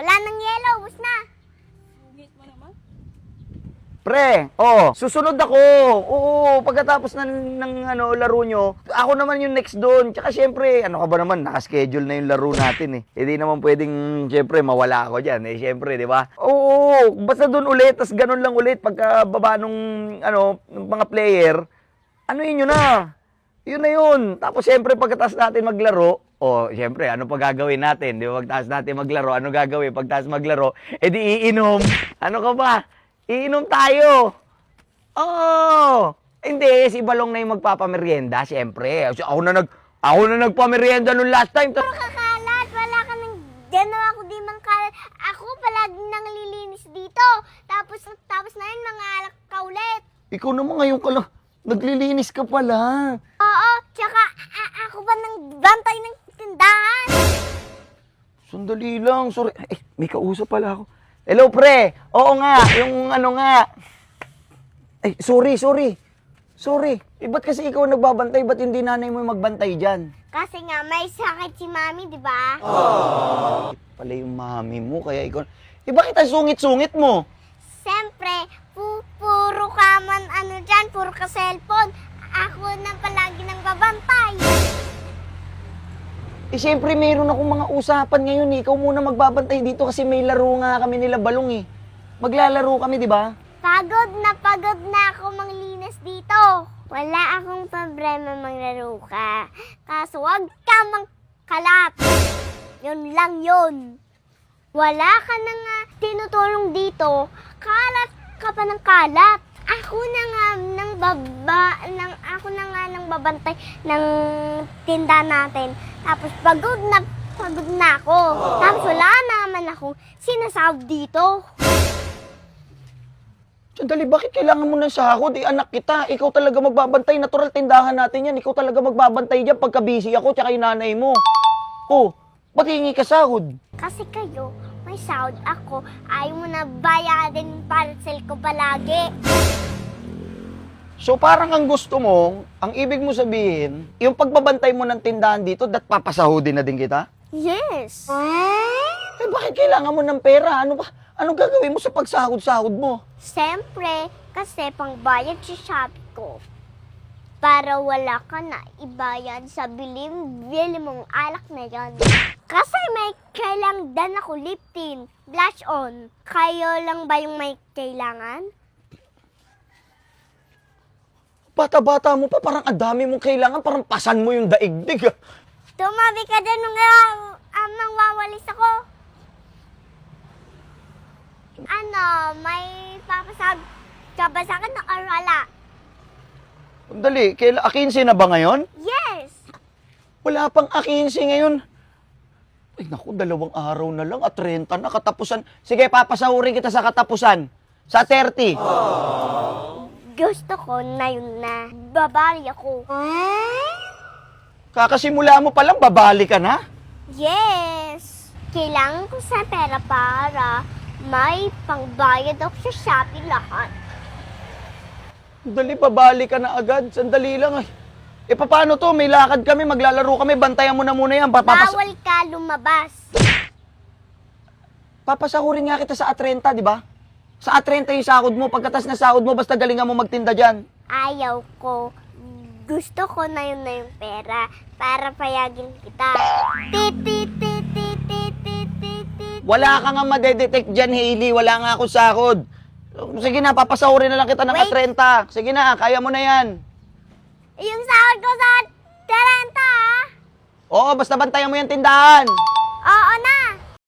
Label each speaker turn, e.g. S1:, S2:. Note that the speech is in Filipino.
S1: Wala nang yelo, ubus na.
S2: Pre, susunod ako. Oo, pagkatapos ng laro nyo, ako naman yung next doon. Tsaka syempre, ano ka ba naman, nakaschedule na yung laro natin eh. Hindi naman pwedeng, syempre, mawala ako dyan eh. Syempre, di ba? Oo, basta doon ulit, tas ganun lang ulit pagka baba nung mga player, ano yun na. Yun na yun. Tapos syempre, pagkatapos natin maglaro, syempre, ano pa gagawin natin? Di ba, pagkatapos natin maglaro, ano gagawin? Pagkatapos maglaro, edi iinom. Ano ka ba? Iinom tayo. Oo. Hindi, si Balong na yung magpapamerienda, siyempre. Ako na nagpamerienda nung last time.
S1: Puro kakalat, wala ka nang ganawa ko di mang kalat. Ako palagi nang lilinis dito. Tapos na yun, mga alak ka ulit.
S2: Ikaw naman ngayon ka lang. Naglilinis ka pala.
S1: Oo, tsaka ako ba nang bantay ng tindahan?
S2: Sandali lang, sorry. May kausap pala ako. Hello, pre. Oo nga, yung ano nga. Sorry. Ba't kasi ikaw nagbabantay? Ba't hindi nanay mo magbantay dyan?
S1: Kasi nga, may sakit si mami, di ba?
S2: Pala yung mami mo, kaya ikaw... bakit ang sungit-sungit mo?
S1: Siyempre, puro ka man dyan, puro ka cellphone. Ako na palagi nang babantay.
S2: Siyempre, mayroon akong mga usapan ngayon eh. Ikaw muna magbabantay dito kasi may laro nga kami nila Balong eh. Maglalaro kami, di ba?
S1: Pagod na ako manglinis dito. Wala akong problema manglaro ka. Kaso wag ka mangkalat. Yun lang yun. Wala ka na nga tinutulong dito. Kalat ka pa ng kalat. Ako na nga nang babantay ng tinda natin. Tapos pagod na ako. Tapos wala naman akong sinasahod dito.
S2: Sandali, bakit kailangan mo ng sahod? Anak kita, ikaw talaga magbabantay. Natural tindahan natin yan. Ikaw talaga magbabantay dyan pagka busy ako tsaka yung nanay mo. Ba't hingi ka sahod?
S1: Kasi kayo, may sahod ako. Ayaw mo na bayadin parcel ko palagi.
S2: So parang ang gusto mo, ang ibig mo sabihin, yung pagbabantay mo ng tindahan dito, papasahodin na din kita?
S1: Yes.
S2: Bakit kailangan mo ng pera? Anong gagawin mo sa pagsahod-sahod mo?
S1: Siyempre, kasi pangbayad sa Shopee ko. Para wala ka na ibayad sa bili mong alak na yan. Kasi may kailangan ako lip tint, blush on. Kayo lang ba yung may kailangan?
S2: Bata-bata mo pa, parang ang dami mong kailangan, parang pasan mo yung daigdig.
S1: Tumabi ka dyan nung nang wawalis ako. May papasag ka ba sa akin or wala?
S2: Dali, 15 na ba ngayon?
S1: Yes!
S2: Wala pang 15 ngayon. Ay naku, 2 araw na lang at 30 na katapusan. Sige, papasahurin kita sa katapusan. Sa 30.
S1: Gusto ko na yun na babali ako.
S2: Kakasimula mo palang, babali ka na?
S1: Yes! Kailangan ko sa pera para may pangbayad ako sa Shopee lahat.
S2: Dali, babali ka na agad. Sandali lang ay. Paano to? May lakad kami, maglalaro kami. Bantayan mo na muna yan.
S1: Bawal ka lumabas.
S2: Papasahurin nga kita sa A30, di ba? Sa A30 yung sahod mo. Pagkatas na sahod mo, basta galingan mo magtinda dyan.
S1: Ayaw ko. Gusto ko na yung pera para payagin kita.
S2: Wala ka nga madedetect dyan, Hailey. Wala nga ako sahod. Sige na, papasahurin na lang kita ng A30. Sige na, kaya mo na yan.
S1: Yung sahod ko sa 30,
S2: Oo, basta bantayan mo yung tindahan.
S1: Oo na.